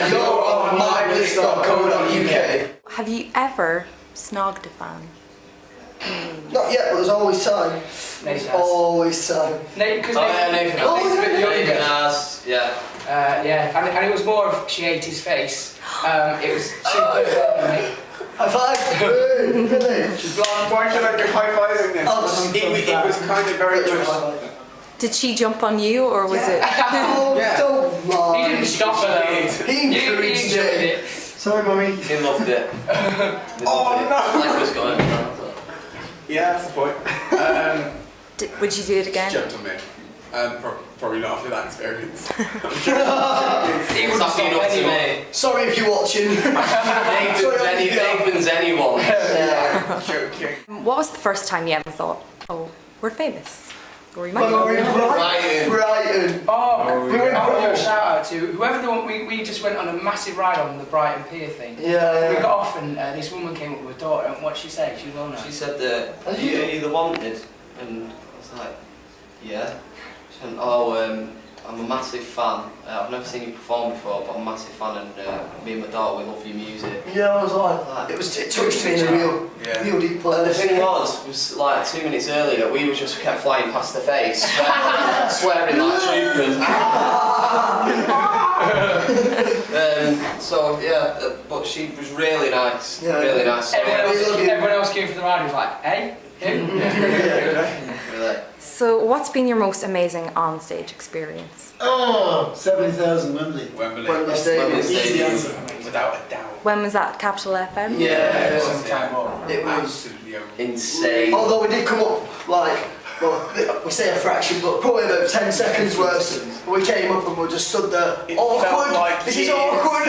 You're on mylist.co.uk. Have you ever snogged a fan? Not yet, but there's always time. There's always time. Nathan has, yeah. And it was more of she ate his face. It was super funny. High five! Really? She's blonde. Why should I be high-fiving this? It was kind of very much... Did she jump on you, or was it? Oh, don't lie. He didn't stop her. He encouraged it. Sorry, mummy. He loved it. Oh, no! Like was going on. Yeah, that's the point. Would you do it again? Jumped on me. Probably not after that experience. He was happy enough to me. Sorry if you're watching. Nathan's anyone. Yeah. Joking. What was the first time you ever thought, oh, we're famous? Or we might When we were in Brighton. Brighton. We went to a shout out to whoever the one we just went on a massive ride on the Brighton Pier thing. Yeah. We got off and this woman came up with her daughter and what she said, she was on She said that you the wanted, and I was like, yeah. She went, oh, I'm a massive fan. I've never seen you perform before, but I'm a massive fan, and me and my daughter, we love your music. Yeah, I was like, it touched me in a real deep place. And the thing was like 2 minutes earlier, we just kept flying past the face, swearing like troopers. So yeah, but she was really nice, really nice. Everyone else came for the ride was like, hey, him? Really. So what's been your most amazing onstage experience? Oh, 70,000 Wembley. Wembley Stadium. Easy answer. Without a doubt. When was that? Capital FM? Yeah, It was absolutely insane. Although we did come up like, well, we say a fraction, but probably about 10 seconds worse. We came up and we just stood there. Awkward. Like this is awkward.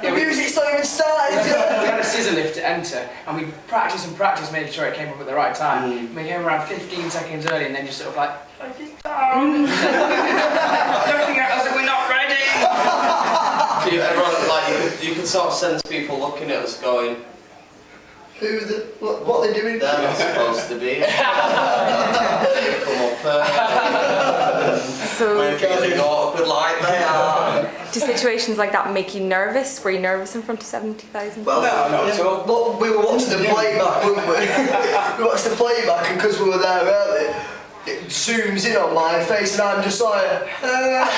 The music's not even started. We had a scissor lift to enter and we practiced and practiced making sure it came up at the right time. We came around 15 seconds early and then just sort of like, it's down. Looking at us and we're not ready. Everyone, like, you could sort of sense people looking at us going, what are they doing? they're not supposed to be. Come up So feeling awkward like they are. do situations like that make you nervous? Were you nervous in front of 70,000? Well, No, not at all. But we were watching the playback, weren't we? We watched the playback, and because we were there early, it zooms in on my face, and I'm just like, what am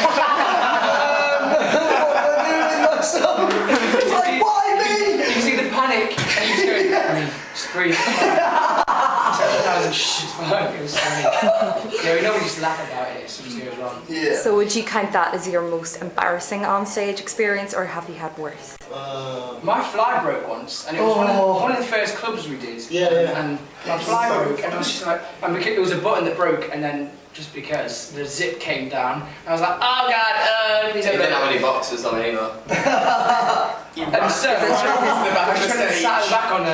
I doing myself? It's like, why me? You see the panic and you just go, breathe, just breathe. It's fine, it was funny. Yeah, we normally just laugh about it if something goes wrong. Yeah. So would you count that as your most embarrassing onstage experience, or have you had worse? My fly broke once, and it was one of the first clubs we did. Yeah. And my fly broke, and I was just like, and because it was a button that broke, and then just because the zip came down, I was like, oh god, He didn't have any boxes on either. And so I just went and sat at the back on a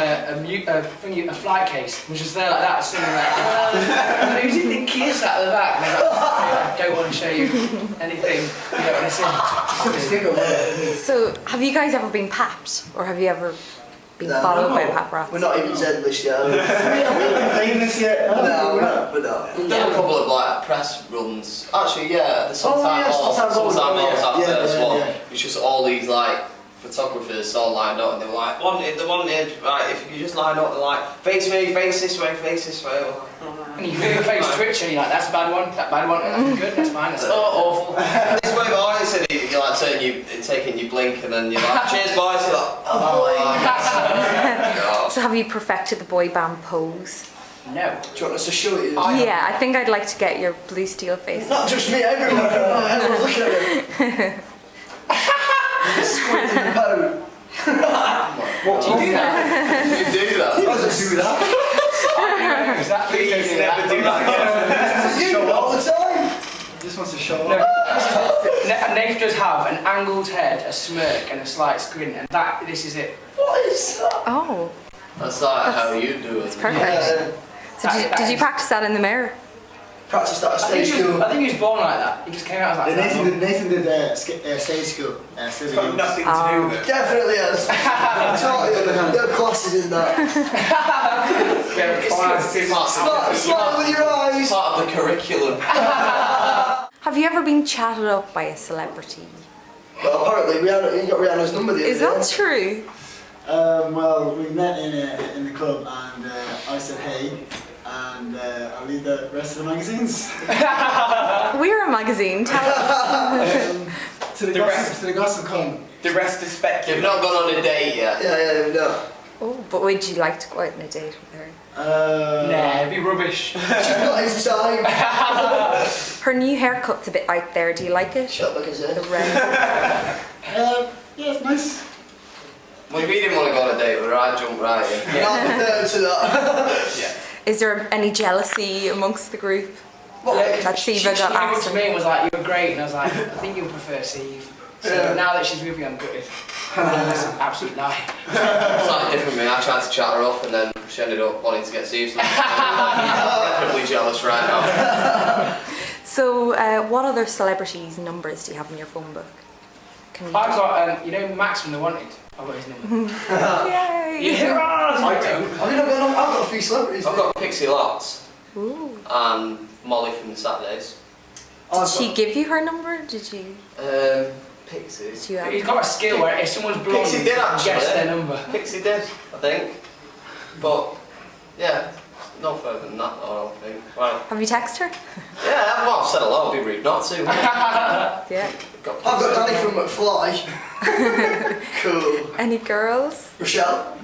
flight case, was just there like that, sitting like, who do you think he is at the back? And I was like, I don't want to show you anything you don't want to see. So have you guys ever been papped, or have you ever been followed by paparazzi? We're not even Z-list yet. Famous yet? No, we're not. We've done a couple of like press runs. Actually, yeah, the Sometime Sometime Malls our Yeah, first one. yeah. It's just all these like photographers all lined up, and they were like, wanted, right, if you could just line up, they're like, face me, face this way, face this way. And you feel your face twitch and you're like, that's a bad one, that bad one, that's good, that's fine, that's awful. This way, but I said you like taking your blink, and then you're like, cheers boys, you're like, oh. So have you perfected the boy band pose? No. Do you want us to show you? Yeah, I think I'd like to get your blue steel face. Not just me, everyone. Everyone's looking at me. Squinting about. What do you do that? You do that? He doesn't do that. Exactly. Please never do that again. You do it all the time. Just wants to show No. Nath does have an angled head, a smirk, and a slight grin, and this is it. What is that? Oh, That's like how you do it. it's perfect. So did you practice that in the mirror? Practice that at stage school. I think he was born like that. He just came out like that. Nathan did stage school. It's got nothing to do with it. Definitely has. Totally. No classes in that. Smile with your eyes. Part of the curriculum. Have you ever been chatted up by a celebrity? Well, apparently you got Rihanna's number the other Is day. that true? Well, we met in the club and I said hey, and I'll leave the rest of the magazines We're a magazine. Tell us. to the gossip column. The rest is You've speculative. not gone on a date yet. Yeah, no. Oh, but would you like to go out on a date with her? Nah, it'd be rubbish. She's not his time. Her new haircut's a bit out there. Do you like it? Shut like I said. The red. Yeah, it's nice. Well, if you didn't want to go on a date with her, I'd jump right in. Not there to that. Is there any jealousy amongst the group? That She Siva got came up asked. to me and was like, "You were great," and I was like, "I think you'll prefer Steve." So now that she's with you, I'm gutted. That's an absolute lie. Slightly different from me. I tried to chat her up and then she ended up wanting to get serious. Incredibly jealous right now. So, what other celebrities' numbers do you have in your phone book? Can you I've got, you know, Max from The Wanted. I've got his number. Yay! Yeah. I don't. I've got a few celebrities. I've got Pixie Lotz Ooh. and Molly from the Saturdays. Did she give you her number? Did you? Pixie. Did you He's got a skill where if someone's blonde, Pixie did actually. guess their number. Pixie did, I think. But, yeah, no further than that, I don't think. Well, Have you texted her? yeah, well, I've said a lot, it'd be rude not to. Yeah. I've got Danny from McFly. Cool. Any girls? Rochelle.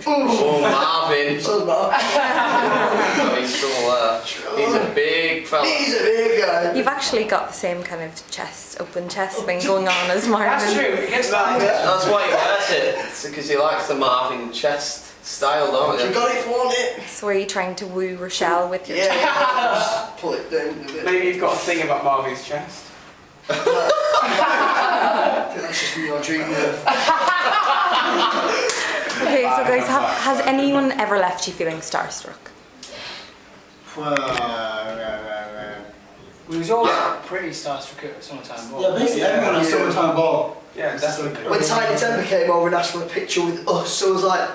Oh, Marvin. So bad. He's still he's a big fella. He's a big guy. You've actually got the same kind of chest, open chest thing going on as Marvin. That's true. It gets like That's why he wears it. It's because he likes the Marvin chest style, don't You you? got it for it. So are you trying to woo Rochelle with your Yeah. chest? Just pull it down a bit. Maybe you've got a thing about Marvin's chest. I think that's just been your dream life. Okay, so guys, has anyone ever left you feeling starstruck? we was all pretty starstruck at Summertime Ball. Yeah, basically everyone on Summertime Ball. Yeah, definitely. When Tiny Temper came over and asked for a picture with us, so I was like,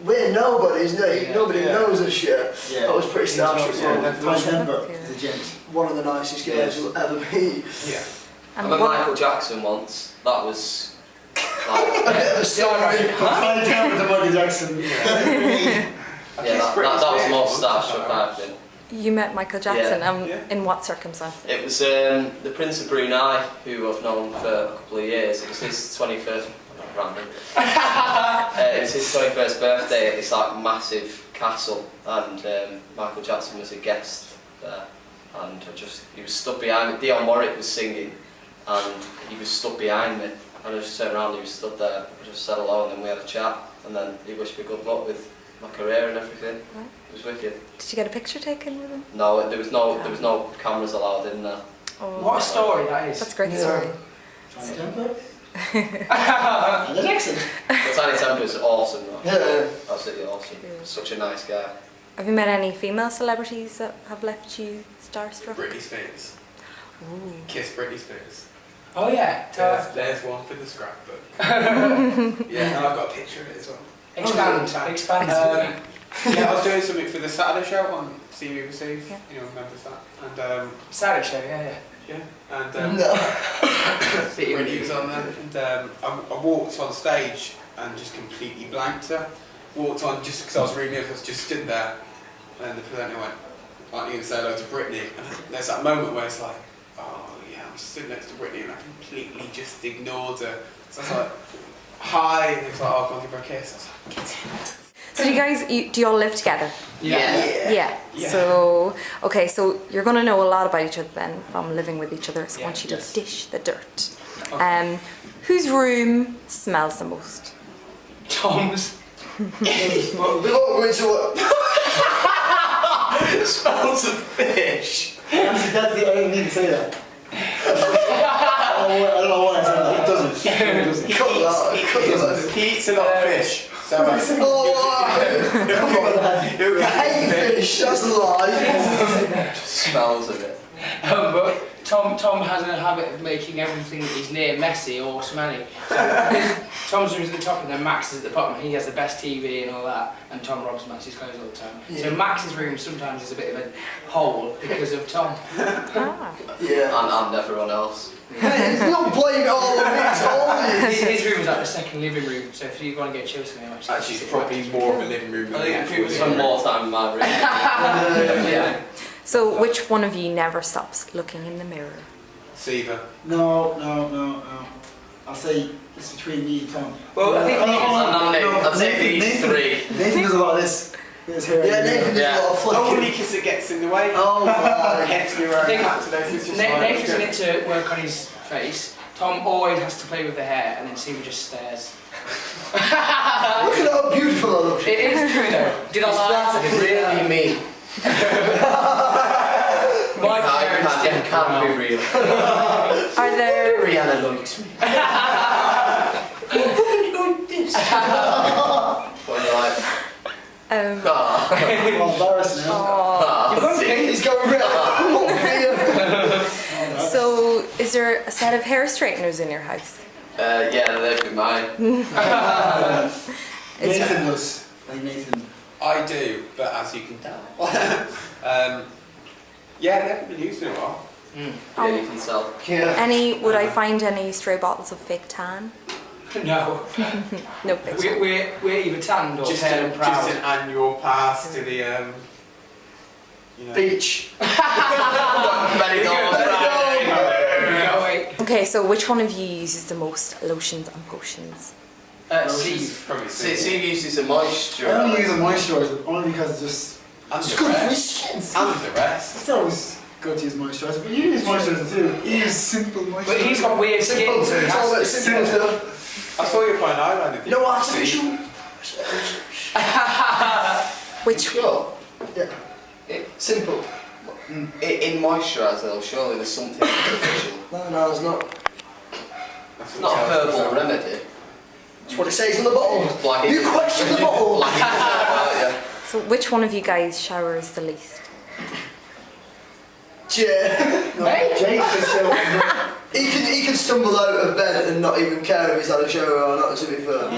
we're nobodies, Yeah. nobody knows us yet. Yeah. That was pretty starstruck. Yeah, Ty Denver is a gent. One of the nicest guys you'll ever meet. Yeah. I And met what, Michael Jackson once. That was A like, bit of a story. Ty Denver to Michael Jackson. yeah, that was the most starstruck I've been. you met Michael Jackson, Yeah. in what circumstances? It was the Prince of Brunei, who I've known for a couple of years. It was his 21st, random. It was his 21st birthday at this like massive castle, and Michael Jackson was a guest there. And he was stood behind me. Dionne Warwick was singing, and he was stood behind me. And I just turned around, he was stood there. I just said hello, and then we had a chat. And then he wished me good luck with my career and everything. It was wicked. Did you get a picture taken with him? No, there was no cameras allowed in there. Oh, What a story that is. that's a great Yeah. story. Ty Denver. Michael Jackson. But Tiny Temper is awesome, though. Yeah. Absolutely awesome. Such a nice guy. Have you met any female celebrities that have left you starstruck? Britney Spears. Ooh. Kiss Britney Spears. Oh yeah. There's one for the scrapbook. Yeah, and I've got a picture of it as well. Expand. Yeah, I was doing something for the Saturday show on CBBC. Yeah. You know, remembers that. And Saturday show, yeah. and No. Britney was on there. And I walked on stage and just completely blanked her. Walked on just because I was really nervous, just stood there. And then the presenter went, "Aren't you going to say hello to Britney?" And there's that moment where it's like, oh yeah, I'm stood next to Britney and I completely just ignored her. So I was like, hi, and he was like, oh, go and give her a kiss. I was like, get in. So do you all live together? Yeah. Yeah. Yeah. So, okay, so you're going to know a lot about each other then from living with each other. So I want you to Yes. dish the dirt. Okay. Whose room smells the most? Tom's. We won't go into what. Smells of fish. Honestly, I didn't need to say that. I don't know why I said that. It doesn't. Cut that. He eats a lot of fish. So Oh, come on. I hate fish. That's a lie. Smells of it. But Tom has a habit of making everything that he's near messy or smelly. So Tom's room's at the top and then Max is at the bottom, and he has the best TV and all that, and Tom robs Max's clothes all the time. So Max's room sometimes is a bit of a hole because of Tom. Ah. Yeah. And everyone else. It's not blame it all on me, it's all you. His room is like the second living room, so if you want to go chill somewhere, Actually, it's probably more of a living room than I the think actual people living spend room. more time in my room. Yeah. So which one of you never stops looking in the mirror? Seaver. No. I'll say it's between me and Tom. Well, I think I'd say these three. Nathan does a lot of this. This hair. Yeah, Nathan does a lot of Only flicking. because it gets in the way. Oh, my. Hence me I wearing think a hat today. So it's just like, Nathan's in it to work on his face. Tom always has to play with the hair, and then Stephen just stares. Look at how beautiful I look. It is true though. Did I lie? It's really mean. My parents didn't can't be real. Are there Rihanna likes me. When you're like, I'm embarrassed now. He's going red. so is there a set of hair straighteners in your house? yeah, they'd be mine. Nathan does. Like Nathan. I do, but as you can tell. Yeah, they haven't been used in a while. Yeah, you can tell. Would I find any stray bottles of fake tan? No. No fake. We're either tanned or Just pale an and proud. annual pass to the, you know. Beach. Go away. Okay, so which one of you uses the most lotions and potions? Steve. Probably Steve uses a I only use a moisturiser. moisturiser only because it's just. And It's the good for his rest. skin. And the rest. It's always good to use moisturiser, but you use moisturiser too. You use simple moisturiser. But he's got weird skin, so he It's all about has to. simple stuff. I saw you applying eyeliner. You know what? See? Which Sure. Yeah. Simple. In moisturiser though, surely there's something artificial. No, it's not. That's It's what not a tells us herbal that. remedy. That's what it says on the bottle. Like You question the bottle. Like so which one of you guys showers the least? Yeah. Jake just showed He can stumble out of bed and not even care if he's had a shower or not, to be fair.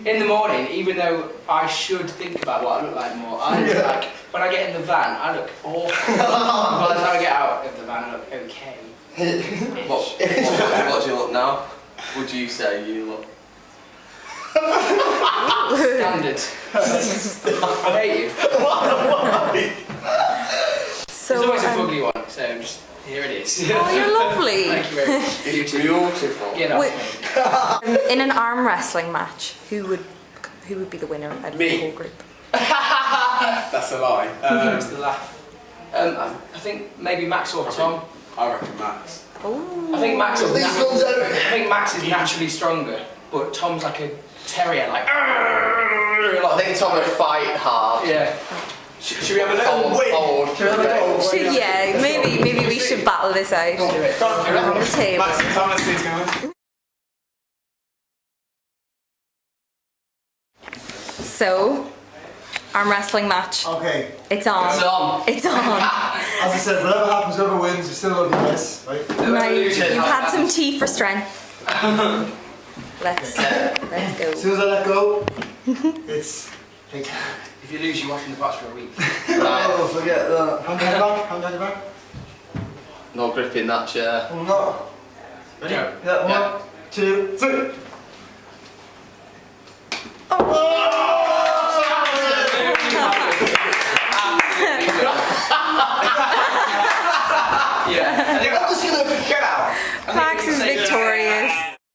In the morning, even though I should think about what I look like more, I look like, when I get in the van, I look awful. By the time I get out of the van, I look okay. what do you look now? Would you say you look? Standard. I hate you. So There's always a fugly one, so just, here it is. oh, you're lovely. Thank you very much. You too. Beautiful. Get off Wait. me. In an arm wrestling match, who would be the winner out of Me. the whole group? That's a lie. It's the laugh. I think maybe Max or Tom. I reckon Max. Oh. I think Max is These ones out. I think Max is naturally stronger, but Tom's like a terrier, like. I think Tom would fight hard. Yeah. Should we have a little win? Yeah, maybe we should battle this out Do it. around the table. Max and Thomas is going. So, arm wrestling match. Okay, It's on. Tom. It's on. as I said, whatever happens, whoever wins, we still love you guys, right? Right, loses. you've had some tea for strength. Let's As go. soon as I let go, it's. Hey, If you lose, you're watching the box for a week. Oh, forget that. hand on your back, hand on your back. No grip in that chair. I'm not. Ready? Go. Yeah, 1, 2, 3. Yeah. I'm just gonna Get out! Max is victorious.